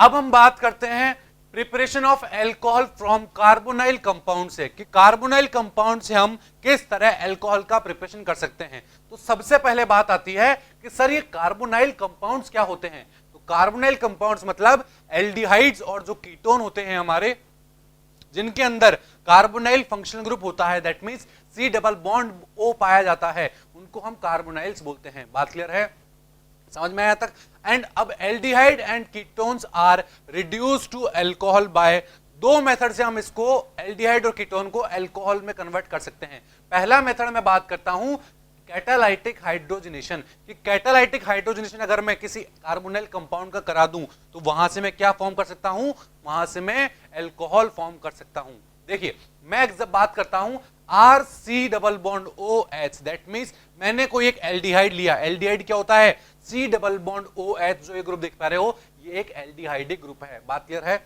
अब हम बात करते हैं preparation of alcohol from carbonyl compound से, कि कार्बोनाइल कंपाउंड से हम किस तरह एल्कोहल का प्रिपरेशन कर सकते हैं। तो सबसे पहले बात आती है कि सर ये कार्बोनाइल कंपाउंड्स क्या होते हैं। तो कार्बोनाइल कंपाउंड्स मतलब एल्डिहाइड्स और जो कीटोन होते हैं हमारे, जिनके अंदर कार्बोनाइल फंक्शनल ग्रुप होता है, that means C double bond O पाया जाता है, उनको हम कार्बोनाइल्स बोलते हैं। बात क्लियर है, समझ में आया तक। एंड अब aldehyde and ketones are reduce to alcohol by, दो मेथड से हम इसको एल्डिहाइड और कीटोन को अल्कोहल में कन्वर्ट कर सकते हैं। पहला मेथड में बात करता हूं कैटालाइटिक हाइड्रोजनेशन, कि कैटालाइटिक हाइड्रोजनेशन अगर मैं किसी कार्बोनाइल कंपाउंड का करा दूं तो वहां से मैं क्या फॉर्म कर सकता हूं, वहां से मैं अल्कोहल फॉर्म कर सकता हूं। देखिए मैं जब बात करता हूं R C double bond O H, that means मैंने कोई एक एल्डिहाइड लिया। एल्डिहाइड क्या होता है, C double bond O H, जो ये ग्रुप देख पा रहे हो ये एक एल्डिहाइडिक ग्रुप है। बात क्लियर है।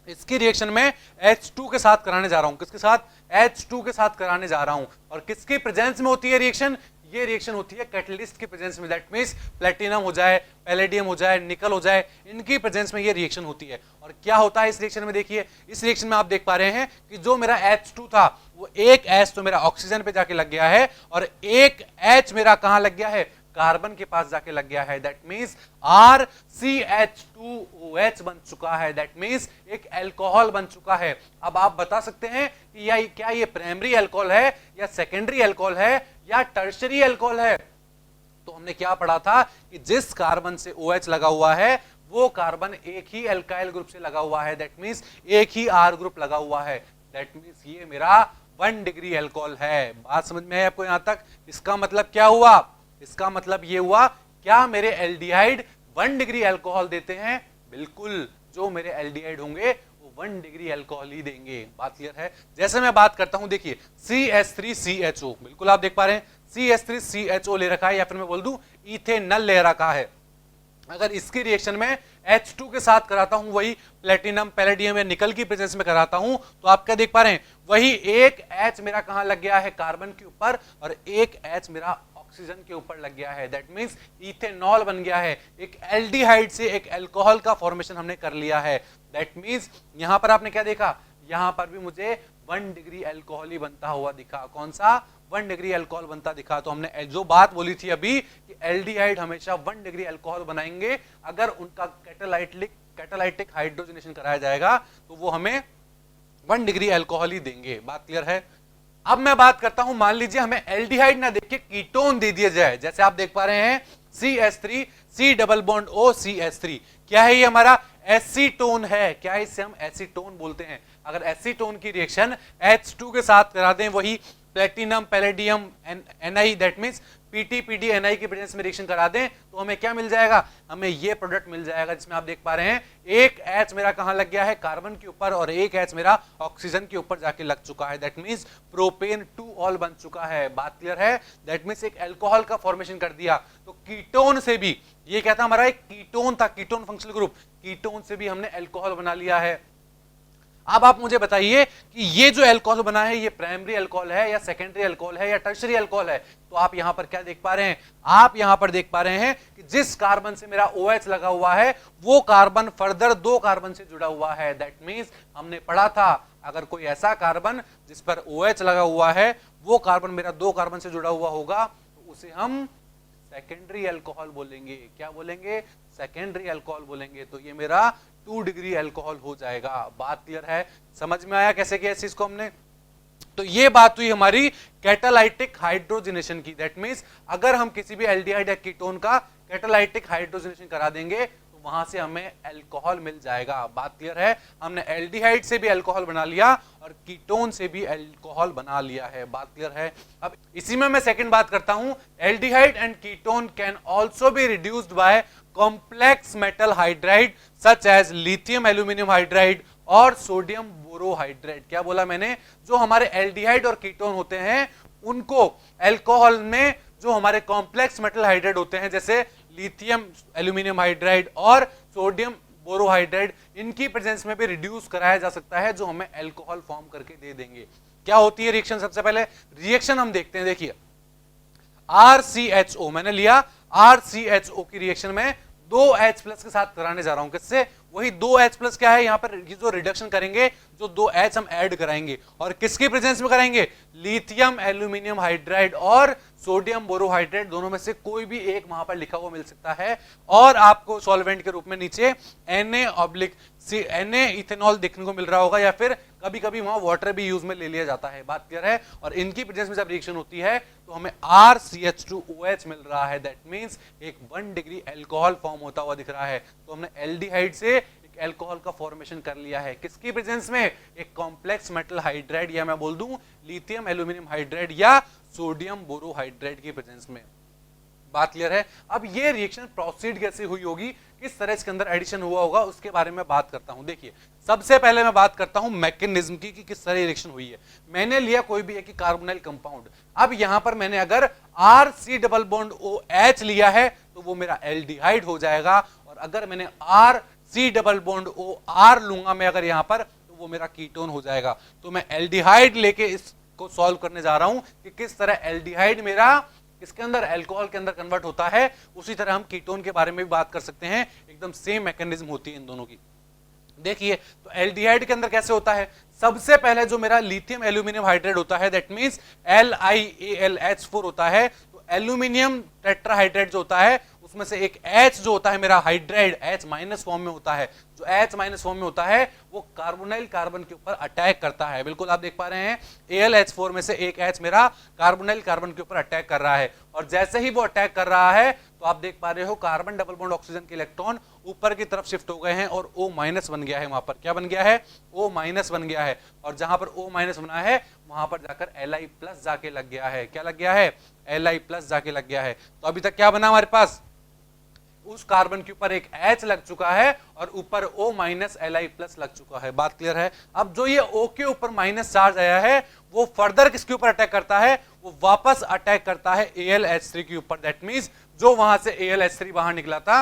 इसकी रिएक्शन में H2 के साथ कराने जा रहा हूं, किसके साथ, H2 के साथ कराने जा रहा हूं। और किसकी प्रेजेंस में होती है रिएक्शन, ये रिएक्शन होती है कैटलिस्ट की प्रेजेंस में, दैट मींस प्लेटिनम हो जाए, पैलेडियम हो जाए, निकल हो जाए, इनकी प्रेजेंस में ये रिएक्शन होती है। और क्या होता है इस रिएक्शन में, देखिए इस रिएक्शन में आप देख पा रहे हैं कि जो मेरा H2 था वो एक H तो मेरा ऑक्सीजन पे जाके लग गया है और एक H मेरा कहां लग गया है, कार्बन के पास जाके लग गया है। दैट मींस RCH2OH बन चुका है, दैट मींस एक अल्कोहल बन चुका है। अब आप बता सकते हैं कि क्या ये प्राइमरी अल्कोहल है या सेकेंडरी अल्कोहल है या टर्शरी अल्कोहल है। तो हमने क्या पढ़ा था कि जिस कार्बन से OH लगा हुआ है वो कार्बन एक ही अल्काइल ग्रुप से लगा हुआ है, दैट मींस एक ही R ग्रुप लगा हुआ है, दैट मींस ये मेरा 1 डिग्री अल्कोहल है। बात समझ में है आपको यहां तक। इसका मतलब क्या हुआ, इसका मतलब ये हुआ क्या मेरे एल्डिहाइड 1 डिग्री अल्कोहल देते हैं, बिल्कुल जो मेरे एल्डिहाइड होंगे वो 1 डिग्री अल्कोहल ही देंगे। बात क्लियर है। जैसे मैं बात करता हूं, देखिए CH3CHO, बिल्कुल आप देख पा रहे हैं CH3CHO ले रखा है, या फिर मैं बोल दूं इथेनॉल ले रखा है। अगर इसकी रिएक्शन में H2 के साथ कराता हूं, वही प्लेटिनम पैलेडियम या निकल की प्रेजेंस में कराता हूं, तो आप क्या देख पा रहे हैं, वही एक H मेरा कहां लग गया है, कार्बन के ऊपर, और एक H मेरा ऑक्सीजन के ऊपर लग गया है। दैट मींस इथेनॉल बन गया है। एक एल्डिहाइड से एक अल्कोहल का फॉर्मेशन हमने कर लिया है। दैट मींस यहां पर आपने क्या देखा, यहां पर भी मुझे 1 डिग्री अल्कोहल ही बनता हुआ दिखा। कौन सा, 1 डिग्री अल्कोहल बनता दिखा। तो हमने जो बात बोली थी अभी कि एल्डिहाइड हमेशा 1 डिग्री अल्कोहल बनाएंगे अगर उनका कैटालाइटिक हाइड्रोजनेशन कराया जाएगा, तो वो हमें 1 डिग्री अल्कोहल ही देंगे। बात क्लियर है। अब मैं बात करता हूं, मान लीजिए हमें एल्डिहाइड ना देख के कीटोन दे दिया जाए। जैसे आप देख पा रहे हैं CH3 C double bond O CH3, क्या है ये हमारा एसीटोन है। क्या है, इसे हम एसीटोन बोलते हैं। अगर एसीटोन की रिएक्शन H2 के साथ करा दें, वही platinum palladium Na, that means PTPD Na की प्रेजेंस में रिएक्शन करा दें, तो हमें क्या मिल जाएगा, हमें ये प्रोडक्ट मिल जाएगा जिसमें आप देख पा रहे हैं एक H मेरा कहां लग गया है, कार्बन के ऊपर, और एक H मेरा ऑक्सीजन के ऊपर जाके लग चुका है। दैट मींस प्रोपेन 2 ऑल बन चुका है। बात क्लियर है। दैट मींस एक अल्कोहल का फॉर्मेशन कर दिया। तो कीटोन से भी, ये क्या था हमारा, एक कीटोन था, कीटोन फंक्शनल ग्रुप, कीटोन से भी हमने अल्कोहल बना लिया है। अब आप मुझे बताइए कि ये जो अल्कोहल बना है ये प्राइमरी अल्कोहल है या सेकेंडरी अल्कोहल है या टर्शरी अल्कोहल है। तो आप यहां पर क्या देख पा रहे हैं, आप यहां पर देख पा रहे हैं कि जिस कार्बन से मेरा OH लगा हुआ है वो कार्बन फर्दर 2 कार्बन से जुड़ा हुआ है। दैट मींस हमने पढ़ा था अगर कोई ऐसा कार्बन जिस पर OH लगा हुआ है वो कार्बन मेरा 2 कार्बन से जुड़ा हुआ होगा, तो उसे हम सेकेंडरी अल्कोहल बोलेंगे। क्या बोलेंगे, सेकेंडरी अल्कोहल बोलेंगे। तो ये मेरा 2 डिग्री अल्कोहल हो जाएगा। बात क्लियर है, समझ में आया कैसे किया इस चीज को हमने। तो ये बात हुई हमारी कैटालाइटिक हाइड्रोजनेशन की। दैट मींस अगर हम किसी भी एल्डिहाइड या कीटोन का कैटालाइटिक हाइड्रोजनेशन करा देंगे तो वहां से हमें अल्कोहल मिल जाएगा। बात क्लियर है। हमने एल्डिहाइड से भी अल्कोहल बना लिया और कीटोन से भी अल्कोहल बना लिया है। बात क्लियर है। अब इसी में मैं सेकंड बात करता हूं, aldehyde and ketone can also be reduced by complex metal hydride such as lithium aluminium hydride और सोडियम बोरोहाइड्राइड। क्या बोला मैंने, जो हमारे एल्डिहाइड और कीटोन होते हैं उनको अल्कोहल में जो हमारे कॉम्प्लेक्स मेटल हाइड्राइड होते हैं जैसे लिथियम एल्यूमिनियम हाइड्राइड और सोडियम बोरोहाइड्राइड, इनकी प्रेजेंस में भी रिड्यूस कराया जा सकता है, जो हमें अल्कोहल फॉर्म करके दे देंगे। क्या होती है रिएक्शन, सबसे पहले रिएक्शन हम देखते हैं। देखिए RCHO मैंने लिया, RCHO की रिएक्शन में दो H प्लस के साथ कराने जा रहा हूं। किससे? वही दो H प्लस क्या है यहाँ पर, ये जो रिडक्शन करेंगे, जो दो H हम ऐड कराएंगे, और किसकी प्रेजेंस में कराएंगे? लिथियम एल्यूमिनियम हाइड्राइड और सोडियम बोरोहाइड्रेट, दोनों में से कोई भी एक वहां पर लिखा हुआ मिल सकता है। और आपको सॉल्वेंट के रूप में नीचे Na इथेनॉल देखने को मिल रहा होगा, या फिर कभी कभी वहां वाटर भी यूज में ले लिया जाता है। बात क्लियर है? और इनकी प्रेजेंस में जब रिएक्शन होती है तो हमें RCH2OH मिल रहा है। दैट मींस एक 1 डिग्री एल्कोहल फॉर्म होता हुआ दिख रहा है। तो हमने एल्डिहाइड से एक एल्कोहल का फॉर्मेशन कर लिया है। किसकी प्रेजेंस में? एक कॉम्प्लेक्स मेटल हाइड्राइड, या मैं बोल दूं लिथियम एल्यूमिनियम हाइड्राइड या सोडियम बोरोहाइड्रेट की प्रेजेंस में। बात क्लियर है? अब ये रिएक्शन प्रोसीड कैसे हुई होगी, किस तरह इसके अंदर एडिशन हुआ होगा, उसके बारे में बात करता हूं। देखिए, सबसे पहले मैं बात करता हूं मैकेनिज्म की कि किस तरह रिएक्शन हुई है। मैंने लिया कोई भी एक कार्बोनाइल कंपाउंड। अब यहां पर मैंने अगर RC डबल बॉन्ड OH लिया है तो वो मेरा एल्डिहाइड हो जाएगा, और अगर मैंने RC डबल बॉन्ड OR लूंगा मैं अगर यहां पर, तो वो मेरा कीटोन हो जाएगा। तो मैं एल्डिहाइड लेके इसको सॉल्व करने जा रहा हूं कि किस तरह एल्डिहाइड मेरा इसके अंदर अल्कोहल के अंदर कन्वर्ट होता है। उसी तरह हम कीटोन के बारे में भी बात कर सकते हैं, एकदम सेम मैकेनिज्म होती है इन दोनों की। देखिए, तो एल्डिहाइड के अंदर कैसे होता है? सबसे पहले जो मेरा लिथियम एल्यूमिनियम हाइड्राइड होता है, दैट मींस LiAlH4 होता है। तो एल्यूमिनियम टेट्राहाइड्राइड जो होता है, उसमें से एक H जो होता है मेरा हाइड्राइड, H माइनस फॉर्म में होता है। जो H माइनस फॉर्म में होता है वो कार्बोनाइल कार्बन के ऊपर अटैक करता है। बिल्कुल आप देख पा रहे हैं, AlH4 में से एक H मेरा कार्बोनाइल कार्बन के ऊपर अटैक कर रहा है, और जैसे ही वो अटैक कर रहा है तो आप देख पा रहे हो कार्बन डबल बॉन्ड ऑक्सीजन के इलेक्ट्रॉन ऊपर की तरफ शिफ्ट हो गए हैं, और O माइनस बन गया है। वहां पर क्या बन गया है? O माइनस बन गया है, और जहां पर O माइनस बना है वहां पर जाकर Li प्लस जाके लग गया है। क्या लग गया है? Li प्लस जाके लग गया है। तो अभी तक क्या बना हमारे पास? उस कार्बन के ऊपर एक H लग चुका है और ऊपर O माइनस Li प्लस लग चुका है। बात क्लियर है? अब जो ये O के ऊपर माइनस चार्ज आया है वो फर्दर किसके ऊपर अटैक करता है? वो वापस अटैक करता है AlH3 के ऊपर। दैट मींस जो वहां से AlH3 बाहर निकला था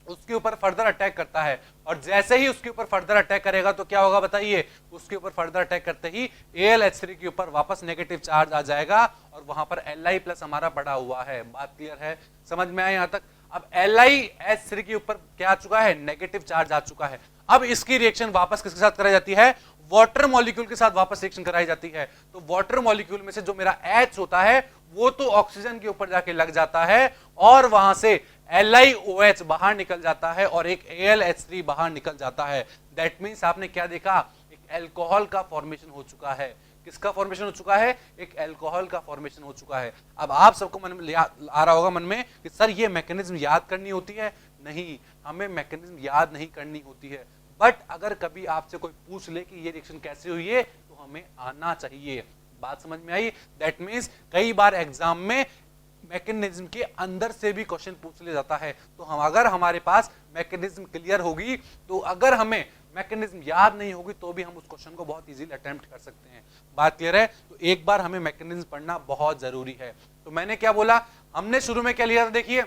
उसके ऊपर फर्दर अटैक करता है, और जैसे ही उसके ऊपर फर्दर अटैक करेगा तो क्या होगा बताइए? उसके ऊपर फर्दर अटैक करते ही AlH3 के ऊपर वापस नेगेटिव चार्ज आ जाएगा, और वहां पर Li प्लस हमारा पड़ा हुआ है। बात क्लियर है? समझ में आया यहां तक? अब LiH3 के ऊपर क्या आ चुका है? नेगेटिव चार्ज आ चुका है। अब इसकी रिएक्शन वापस किसके साथ कराई जाती है? वाटर मॉलिक्यूल के साथ वापस रिएक्शन कराई जाती है। तो वाटर मॉलिक्यूल में से जो मेरा H होता है वो तो ऑक्सीजन के ऊपर जाके लग जाता है, और वहां से LiOH बाहर निकल जाता है और एक AlH3 बाहर निकल जाता है। दैट मींस आपने क्या देखा? एक अल्कोहल का फॉर्मेशन हो चुका है। किसका फॉर्मेशन हो चुका है? एक अल्कोहल का फॉर्मेशन हो चुका है। अब आप सबको मन में आ रहा होगा मन में कि सर ये मैकेनिज्म याद करनी होती है? नहीं, हमें मैकेनिज्म याद नहीं करनी होती है, बट अगर कभी आपसे कोई पूछ ले कि ये रिएक्शन कैसे हुई है तो हमें आना चाहिए। बात समझ में आई? दैट मींस कई बार एग्जाम में मैकेनिज्म के अंदर से भी क्वेश्चन पूछ लिया जाता है। तो हम अगर हमारे पास मैकेनिज्म क्लियर होगी, तो अगर हमें मैकेनिज्म याद नहीं होगी तो भी हम उस क्वेश्चन को बहुत इजीली अटेम्प्ट कर सकते हैं। बात क्लियर है? तो एक बार हमें मैकेनिज्म पढ़ना बहुत जरूरी है। तो मैंने क्या बोला? हमने शुरू में क्या लिया था? देखिए,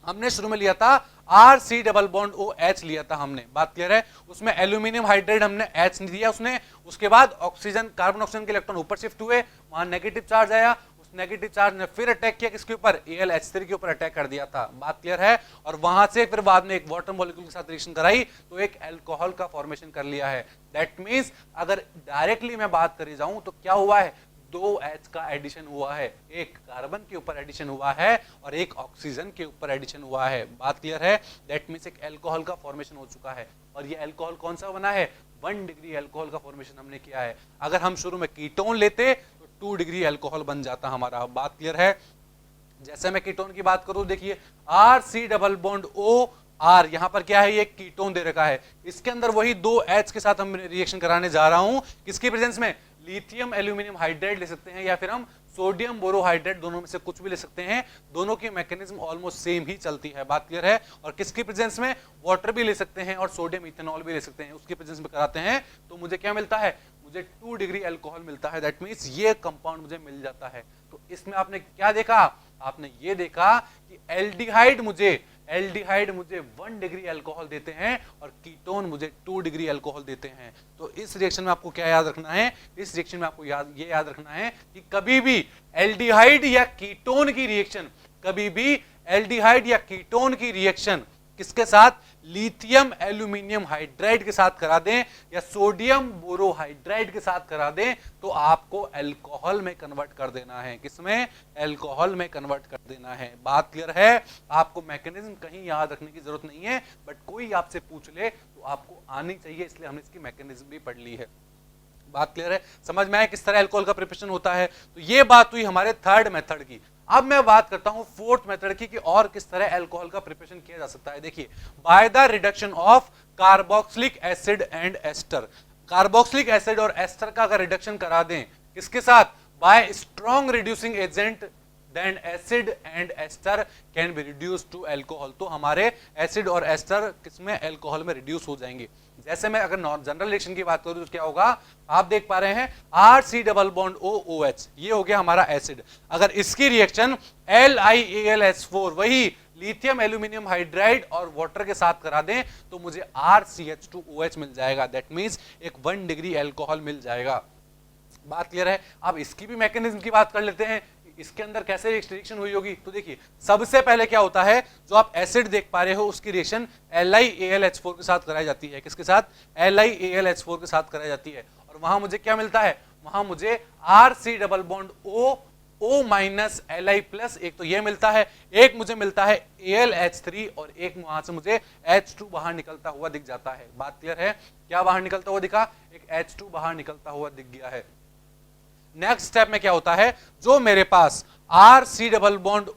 हमने शुरू में लिया था RC डबल बॉन्ड OH लिया था हमने। बात क्लियर है? उसमें एल्यूमिनियम हाइड्राइड हमने H नहीं दिया उसने। उसके बाद ऑक्सीजन, कार्बन ऑक्सीजन के इलेक्ट्रॉन ऊपर शिफ्ट हुए, वहां नेगेटिव चार्ज आया, उस नेगेटिव चार्ज ने फिर अटैक किया किसके ऊपर? AlH3 के ऊपर अटैक कर दिया था। बात क्लियर है? और वहां से फिर बाद में एक वाटर मॉलिक्यूल के साथ रिएक्शन कराई तो एक अल्कोहल का फॉर्मेशन कर लिया है। दैट मींस अगर डायरेक्टली मैं बात करी जाऊं तो क्या हुआ है? दो H का एडिशन हुआ है, एक कार्बन के ऊपर एडिशन हुआ है और एक ऑक्सीजन के ऊपर एडिशन हुआ है। बात क्लियर है? दैट मींस एक अल्कोहल का फॉर्मेशन हो चुका है, और ये अल्कोहल कौन सा बना है? 1 डिग्री अल्कोहल का फॉर्मेशन हमने किया है। अगर हम शुरू में कीटोन लेते तो 2 डिग्री अल्कोहल बन जाता हमारा। बात क्लियर है? जैसे मैं कीटोन की बात करूं, देखिए RC डबल बॉन्ड OR, यहां पर क्या है? ये कीटोन दे रखा है, इसके अंदर वही 2 H के साथ हम रिएक्शन कराने जा रहा हूं। किसकी प्रेजेंस में? लिथियम एल्यूमिनियम हाइड्राइड ले सकते हैं, या फिर हम सोडियम बोरोहाइड्रेट, दोनों में से कुछ भी ले सकते हैं। दोनों की मैकेनिज्म ऑलमोस्ट सेम ही चलती है। बात क्लियर है? और किसकी प्रेजेंस में? वाटर भी ले सकते हैं और सोडियम इथेनॉल भी ले सकते हैं, उसकी प्रेजेंस में कराते हैं तो मुझे क्या मिलता है? मुझे 2 डिग्री अल्कोहल मिलता है। दैट मींस ये कंपाउंड मुझे मिल जाता है। तो इसमें आपने क्या देखा? आपने ये देखा कि एल्डिहाइड मुझे 1 डिग्री अल्कोहल देते हैं और कीटोन मुझे 2 डिग्री अल्कोहल देते हैं। तो इस रिएक्शन में आपको क्या याद रखना है? इस रिएक्शन में आपको ये याद रखना है कि कभी भी एल्डिहाइड या कीटोन की रिएक्शन कभी भी एल्डिहाइड या कीटोन की रिएक्शन किसके साथ, लिथियम एल्यूमिनियम हाइड्राइड के साथ करा दें या सोडियम बोरोहाइड्राइड के साथ करा दें, तो आपको अल्कोहल में कन्वर्ट कर देना है। किसमें, अल्कोहल में कन्वर्ट कर देना है। बात क्लियर है? आपको मैकेनिज्म कहीं याद रखने की जरूरत नहीं है, बट कोई आपसे पूछ ले तो आपको आनी चाहिए, इसलिए हमने इसकी मैकेनिज्म भी पढ़ ली है। बात क्लियर है? समझ में आया किस तरह अल्कोहल का प्रिपरेशन होता है? तो ये बात हुई हमारे थर्ड मेथड की। अब मैं बात करता हूं फोर्थ मेथड की कि और किस तरह अल्कोहल का प्रिपरेशन किया जा सकता है। देखिए, by the reduction of carboxylic acid and ester. Carboxylic acid और एस्टर का अगर रिडक्शन करा दें, किसके साथ, by strong reducing agent, then acid and ester can be reduce to alcohol. तो हमारे एसिड और एस्टर किसमें, अल्कोहल में रिड्यूस हो जाएंगे। जैसे मैं अगर जनरल रिएक्शन की बात करूं तो क्या होगा, आप देख पा रहे हैं RC डबल बॉन्ड OOH, ये हो गया हमारा एसिड। अगर इसकी रिएक्शन LiAlH4 वही लिथियम एल्यूमिनियम हाइड्राइड और वाटर के साथ करा दें तो मुझे RCH2OH मिल जाएगा। दैट मींस एक 1 डिग्री अल्कोहल मिल जाएगा। बात क्लियर है? अब इसकी भी मैकेनिज्म की बात कर लेते हैं, इसके अंदर कैसे रिएक्शन हुई होगी। तो देखिए, सबसे पहले क्या होता है, जो आप एसिड देख पा रहे हो उसकी रिएक्शन LiAlH4 के साथ कराई जाती है। किसके साथ, LiAlH4 के साथ कराई जाती है। और वहां मुझे क्या मिलता है, वहां मुझे RC double bond O minus Li plus, एक तो ये मिलता है, एक मुझे मिलता है AlH3 और एक वहां से मुझे H2 बाहर निकलता हुआ दिख जाता है। बात क्लियर है? क्या बाहर निकलता हुआ दिखा, एक H2 बाहर निकलता हुआ दिख गया है। नेक्स्ट स्टेप में क्या होता है, जो मेरे पास RC double bond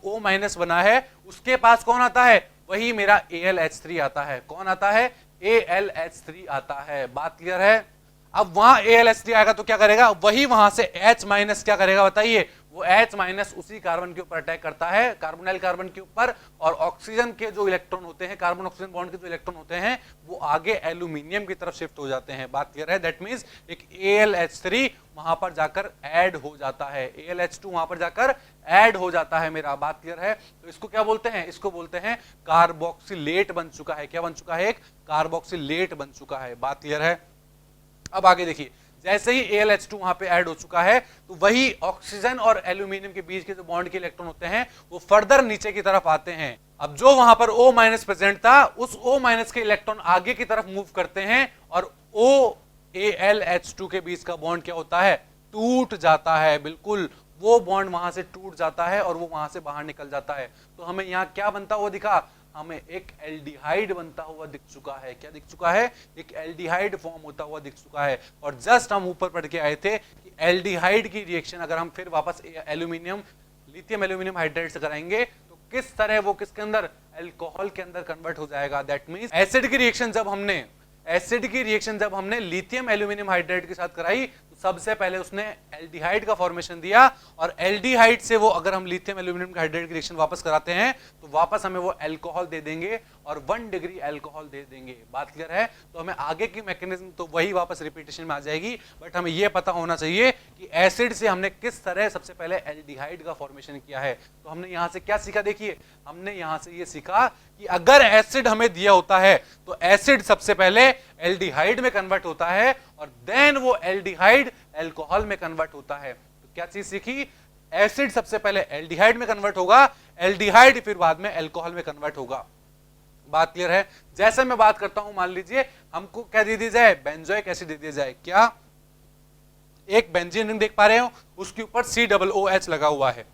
O minus बना है उसके पास कौन आता है, वही मेरा AlH3 आता है। कौन आता है, AlH3 आता है। बात क्लियर है? अब वहां AlH3 आएगा तो क्या करेगा, वही वहां से H माइनस क्या करेगा बताइए, वो H माइनस उसी कार्बन के ऊपर अटैक करता है, कार्बोनाइल कार्बन के ऊपर, और ऑक्सीजन के जो इलेक्ट्रॉन होते हैं, कार्बन ऑक्सीजन बॉन्ड के जो इलेक्ट्रॉन होते हैं वो आगे एल्यूमिनियम की तरफ शिफ्ट हो जाते हैं। बात क्लियर है? दैट मींस एक AlH3 वहां पर जाकर ऐड हो जाता है, AlH2 वहां पर जाकर ऐड हो जाता है मेरा। बात क्लियर है? तो इसको क्या बोलते हैं, इसको बोलते हैं कार्बोक्सिलेट बन चुका है। क्या बन चुका है, एक कार्बोक्सिलेट बन चुका है। बात क्लियर है? अब आगे देखिए, जैसे ही AlH2 वहां पे ऐड हो चुका है तो वही ऑक्सीजन और एल्यूमिनियम के बीच के जो बॉन्ड के इलेक्ट्रॉन होते हैं वो फर्दर नीचे की तरफ आते हैं। अब जो वहां पर O माइनस प्रेजेंट था, उस O माइनस के इलेक्ट्रॉन आगे की तरफ मूव करते हैं और OAlH2 के बीच का बॉन्ड क्या होता है, टूट जाता है। बिल्कुल, वो बॉन्ड वहां से टूट जाता है और वो वहां से बाहर निकल जाता है। तो हमें यहाँ क्या बनता हुआ दिखा, हमें एक एल्डिहाइड बनता हुआ दिख चुका है। क्या दिख चुका है, एक एल्डिहाइड फॉर्म होता हुआ दिख चुका है। और जस्ट हम ऊपर पढ़ के आए थे कि एल्डिहाइड की रिएक्शन अगर हम फिर वापस लिथियम एल्यूमिनियम हाइड्राइड से कराएंगे तो किस तरह वो किसके अंदर, अल्कोहल के अंदर कन्वर्ट हो जाएगा। दैट मींस एसिड की रिएक्शन जब हमने लिथियम एल्यूमिनियम हाइड्राइड के साथ कराई तो सबसे पहले उसने एल्डिहाइड का फॉर्मेशन दिया, और एल्डिहाइड से वो अगर हम लिथियम एल्यूमिनियम हाइड्राइड की रिएक्शन वापस कराते हैं तो वापस हमें वो अल्कोहल दे देंगे और 1 डिग्री अल्कोहल दे देंगे। बात क्लियर है? तो हमें आगे की मैकेनिज्म तो वही वापस रिपीटेशन में आ जाएगी, बट हमें यह पता होना चाहिए कि एसिड से हमने किस तरह सबसे पहले एल्डिहाइड का फॉर्मेशन किया है। तो हमने यहां से क्या सीखा, देखिए हमने यहां से ये सीखा कि अगर एसिड हमें दिया होता है तो एसिड सबसे पहले एल्डिहाइड में कन्वर्ट होता है और देन वो एल्डिहाइड अल्कोहल में कन्वर्ट होता है। तो क्या चीज सीखी, एसिड सबसे पहले एल्डिहाइड में कन्वर्ट होगा, एल्डिहाइड फिर बाद में अल्कोहल में कन्वर्ट होगा। बात क्लियर है? जैसे मैं बात करता हूं, मान लीजिए हमको क्या दे दिया जाए, बेंजोइक एसिड दे दिया जाए। क्या, एक बेंजीन रिंग देख पा रहे हो, उसके ऊपर COOH लगा हुआ है।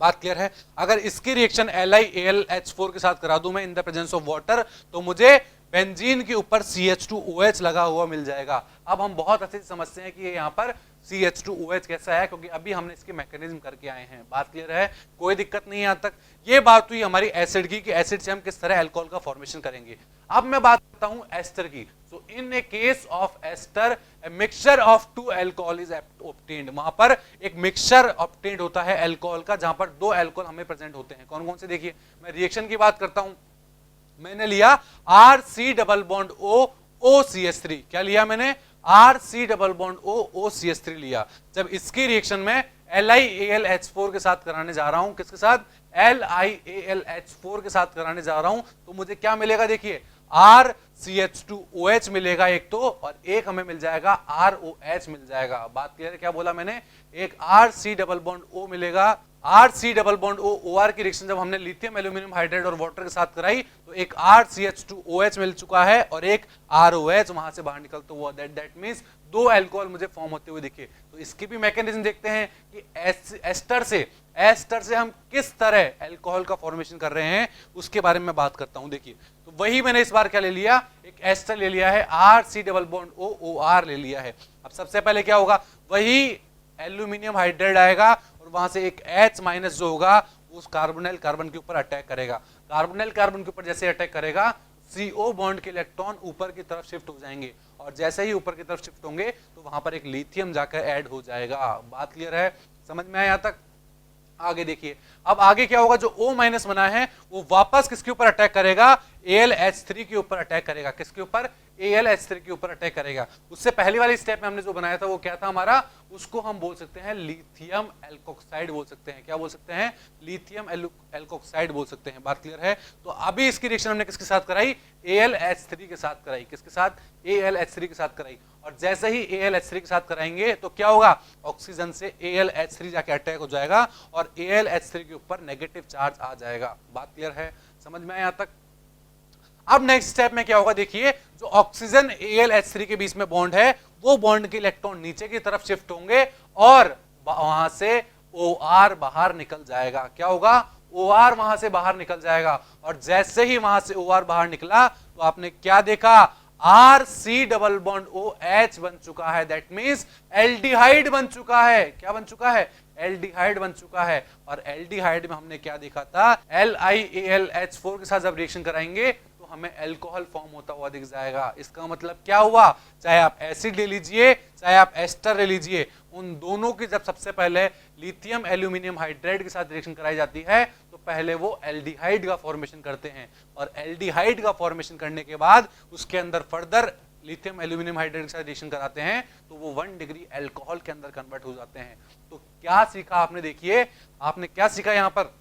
बात क्लियर है? अगर इसकी रिएक्शन LiAlH4 के साथ करा दूं मैं in the presence of water तो मुझे बेंजीन के ऊपर CH2OH लगा हुआ मिल जाएगा। अब हम बहुत अच्छे से समझते हैं कि ये यहाँ पर CH2OH कैसा है, क्योंकि अभी हमने इसके मैकेनिज्म करके आए हैं। बात क्लियर है? कोई दिक्कत नहीं है यहाँ तक। ये बात हुई हमारी एसिड की कि एसिड से हम किस तरह अल्कोहल का फॉर्मेशन करेंगे। अब मैं बात करता हूं एस्टर की। So in a case of ester a mixture of 2 alcohol is obtained. वहां पर एक मिक्सचर ऑब्टेन्ड होता है अल्कोहल का, जहां पर 2 अल्कोहल हमें प्रेजेंट होते हैं। कौन कौन से, देखिए मैं रिएक्शन की बात करता हूं। मैंने लिया RC डबल बॉन्ड OCH3। क्या लिया मैंने, RC डबल बॉन्ड OCH3 लिया। जब इसकी रिएक्शन में LiAlH4 के साथ कराने जा रहा हूं, किसके साथ, LiAlH4 के साथ कराने जा रहा हूं, तो मुझे क्या मिलेगा, देखिए CH2OH मिलेगा एक तो, और एक हमें मिल जाएगा ROH मिल जाएगा। बात क्लियर है? क्या बोला मैंने? एक RC डबल बॉन्ड O मिलेगा। RC double bond O OR की रिएक्शन जब हमने लिथियम एल्यूमिनियम हाइड्राइड और वाटर के साथ कराई तो एक RCH2OH मिल चुका है और एक ROH वहां से बाहर निकलता हुआ, दैट मींस दो अल्कोहल मुझे फॉर्म होते हुए दिखे। तो इसकी भी मैकेनिज्म देखते हैं कि एस्टर से हम किस तरह अल्कोहल का फॉर्मेशन कर रहे हैं, उसके बारे में बात करता हूं। देखिए, तो वही मैंने इस बार क्या ले लिया, एक एस्टर ले लिया है, RC double bond O OR ले लिया है। अब सबसे पहले क्या होगा, वही एल्यूमिनियम हाइड्राइड आएगा और वहां से एक H माइनस जो होगा उस कार्बोनिल कार्बन के ऊपर अटैक करेगा। कार्बोनिल कार्बन के ऊपर जैसे अटैक करेगा, CO बॉन्ड के इलेक्ट्रॉन ऊपर की तरफ शिफ्ट हो जाएंगे, और जैसे ही ऊपर की तरफ शिफ्ट होंगे तो वहां पर एक लिथियम जाकर ऐड हो जाएगा। बात क्लियर है? समझ में आया यहां तक? आगे देखिए, अब आगे क्या होगा, जो O माइनस बना है वो वापस किसके ऊपर अटैक करेगा, AlH3 के ऊपर अटैक करेगा। किसके ऊपर? AlH3 के ऊपर अटैक करेगा। उससे पहली वाली स्टेप में हमने जो बनाया था वो क्या था हमारा, उसको हम बोल सकते हैं लिथियम एल्कोक्साइड बोल सकते हैं। क्या बोल सकते हैं? लिथियम एल्कोक्साइड बोल सकते हैं। बात क्लियर है? तो अभी इसकी रिएक्शन हमने किसके साथ कराई, AlH3 के साथ कराई। किसके साथ? AlH3 के साथ कराई। और जैसे ही AlH3 के साथ कराएंगे तो क्या होगा, ऑक्सीजन से AlH3 जाके अटैक हो जाएगा और AlH3 के ऊपर नेगेटिव चार्ज आ जाएगा। बात क्लियर है? समझ में आया यहां तक? अब नेक्स्ट स्टेप में क्या होगा, देखिए, जो ऑक्सीजन AlH3 के बीच में बॉन्ड है वो बॉन्ड के इलेक्ट्रॉन नीचे की तरफ शिफ्ट होंगे और वहां से OR बाहर निकल जाएगा। क्या होगा? OR वहां से बाहर निकल जाएगा। और जैसे ही वहां से OR बाहर निकला तो आपने क्या देखा, RC डबल बॉन्ड OH बन चुका है। दैट मींस एल्डिहाइड बन चुका है। क्या बन चुका है? एल्डिहाइड बन चुका है। और एल्डिहाइड में हमने क्या देखा था, LiAlH4 के साथ जब रिएक्शन कराएंगे तो हमें अल्कोहल फॉर्म होता हुआ दिख जाएगा। इसका मतलब क्या हुआ, चाहे आप एसिड ले लीजिए चाहे आप एस्टर ले लीजिए, उन दोनों की जब सबसे पहले लिथियम एल्यूमिनियम हाइड्राइड के साथ रिएक्शन कराई जाती है तो पहले वो एल्डिहाइड का फॉर्मेशन करते हैं, और एल्डिहाइड का फॉर्मेशन करने के बाद उसके अंदर फर्दर लिथियम एल्यूमिनियम हाइड्राइड के साथ रिएक्शन कराते हैं तो वो 1 डिग्री अल्कोहल के अंदर कन्वर्ट हो जाते हैं। तो क्या सीखा आपने? देखिए, आपने क्या सीखा यहां पर,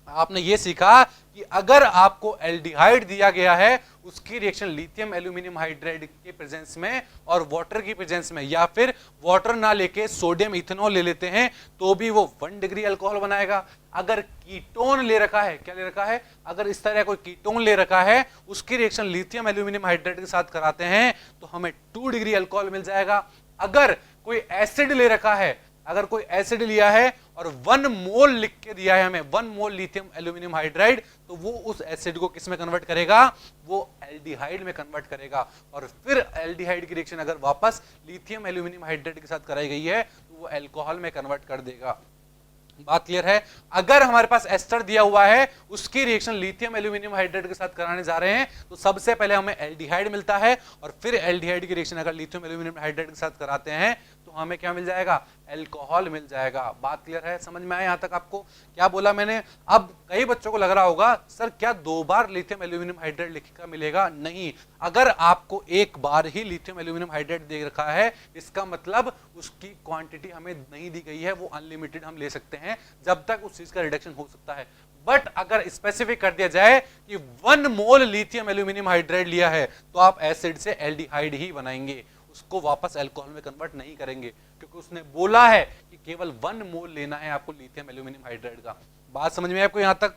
आपने ये सीखा कि अगर आपको एल्डिहाइड दिया गया है उसकी रिएक्शन लिथियम एल्यूमिनियम हाइड्राइड के प्रेजेंस में और वाटर की प्रेजेंस में, या फिर वाटर ना लेके सोडियम इथेनॉल ले लेते हैं तो भी वो 1 डिग्री अल्कोहल बनाएगा। अगर कीटोन ले रखा है, क्या ले रखा है, अगर इस तरह कोई कीटोन ले रखा है उसकी रिएक्शन लिथियम एल्यूमिनियम हाइड्राइड के साथ कराते हैं तो हमें 2 डिग्री अल्कोहल मिल जाएगा। अगर कोई एसिड ले रखा है, अगर कोई एसिड लिया है और 1 मोल लिख के दिया है हमें, 1 मोल लिथियम एल्यूमिनियम हाइड्राइड, तो वो उस एसिड को किस में कन्वर्ट करेगा, वो एल्डिहाइड में कन्वर्ट करेगा। और फिर एल्डिहाइड की रिएक्शन अगर वापस लिथियम एल्यूमिनियम हाइड्राइड के साथ कराई गई है तो वो अल्कोहल में कन्वर्ट कर देगा। बात क्लियर है? अगर हमारे पास एस्टर दिया हुआ है उसकी रिएक्शन लिथियम एल्यूमिनियम हाइड्राइड के साथ कराने जा रहे हैं तो सबसे पहले हमें एल्डिहाइड मिलता है, और फिर एल्डिहाइड की रिएक्शन अगर लिथियम एल्यूमिनियम हाइड्राइड के साथ कराते हैं तो हमें क्या मिल जाएगा, अल्कोहल मिल जाएगा। बात क्लियर है? समझ में आया यहां तक आपको? क्या बोला मैंने? अब कई बच्चों को लग रहा होगा सर क्या 2 बार लिथियम एल्यूमिनियम हाइड्राइड लिखा मिलेगा? नहीं, अगर आपको एक बार ही लिथियम एल्यूमिनियम हाइड्राइड दे रखा है इसका मतलब उसकी क्वांटिटी हमें नहीं दी गई है, वो अनलिमिटेड हम ले सकते हैं जब तक उस चीज का रिडक्शन हो सकता है। बट अगर स्पेसिफिक कर दिया जाए कि 1 मोल लिथियम एल्यूमिनियम हाइड्राइड लिया है तो आप एसिड से एल्डिहाइड ही बनाएंगे, उसको वापस अल्कोहल में कन्वर्ट नहीं करेंगे, क्योंकि उसने बोला है कि केवल 1 मोल लेना है आपको लिथियम एल्यूमिनियम हाइड्राइड का। बात समझ में आपको यहां तक?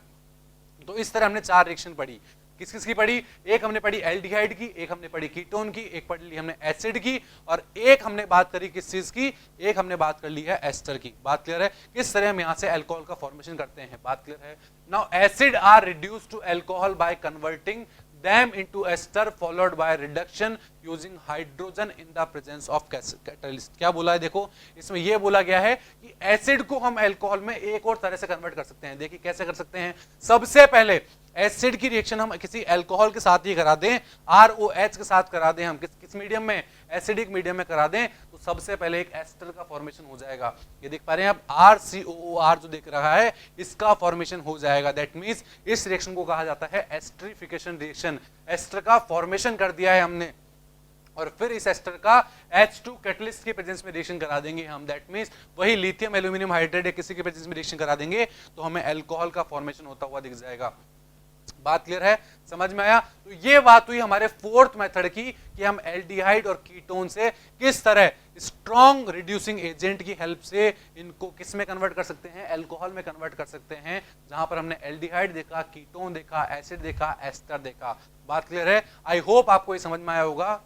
तो इस तरह हमने 4 रिएक्शन पढ़ी। किस किस की पढ़ी? एक हमने पढ़ी एल्डिहाइड की, एक हमने पढ़ी कीटोन की, एक पढ़ ली हमने एसिड की, और एक हमने बात करी किस चीज की, एक हमने बात कर ली है एस्टर की। बात क्लियर है? किस तरह हम यहां से अल्कोहल का फॉर्मेशन करते हैं। बात क्लियर है? Now acid are reduced to alcohol by converting them into ester followed by reduction using hydrogen in the presence of catalyst। क्या बोला है? देखो, इसमें यह बोला गया है कि एसिड को हम अल्कोहल में एक और तरह से कन्वर्ट कर सकते हैं। देखिए कैसे कर सकते हैं। सबसे पहले एसिड की रिएक्शन हम किसी अल्कोहल के साथ ही करा दें, ROH के साथ करा दें, हम किस मीडियम में, एसिडिक मीडियम में करा दें, तो सबसे पहले एक एस्टर का फॉर्मेशन हो जाएगा। ये देख पा रहे हैं आप, RCOOR जो देख रहा है इसका फॉर्मेशन हो जाएगा। दैट मींस इस रिएक्शन को कहा जाता है एस्टरिफिकेशन रिएक्शन। एस्टर का फॉर्मेशन कर दिया है हमने, और फिर इस एस्टर का H2 कैटलिस्ट के प्रेजेंस में रिएक्शन करा देंगे हम। दैट मींस वही लिथियम एल्यूमिनियम हाइड्राइड किसी के प्रेजेंस में रिएक्शन करा देंगे तो हमें अल्कोहल का फॉर्मेशन होता हुआ दिख जाएगा। बात क्लियर है, समझ में आया? तो ये बात हुई हमारे फोर्थ मेथड की कि हम एल्डिहाइड और कीटोन से किस तरह स्ट्रॉन्ग रिड्यूसिंग एजेंट की हेल्प से इनको किस में कन्वर्ट कर सकते हैं, अल्कोहल में कन्वर्ट कर सकते हैं, जहां पर हमने एल्डिहाइड देखा, कीटोन देखा, एसिड देखा, एस्टर देखा। बात क्लियर है? आई होप आपको ये समझ में आया होगा।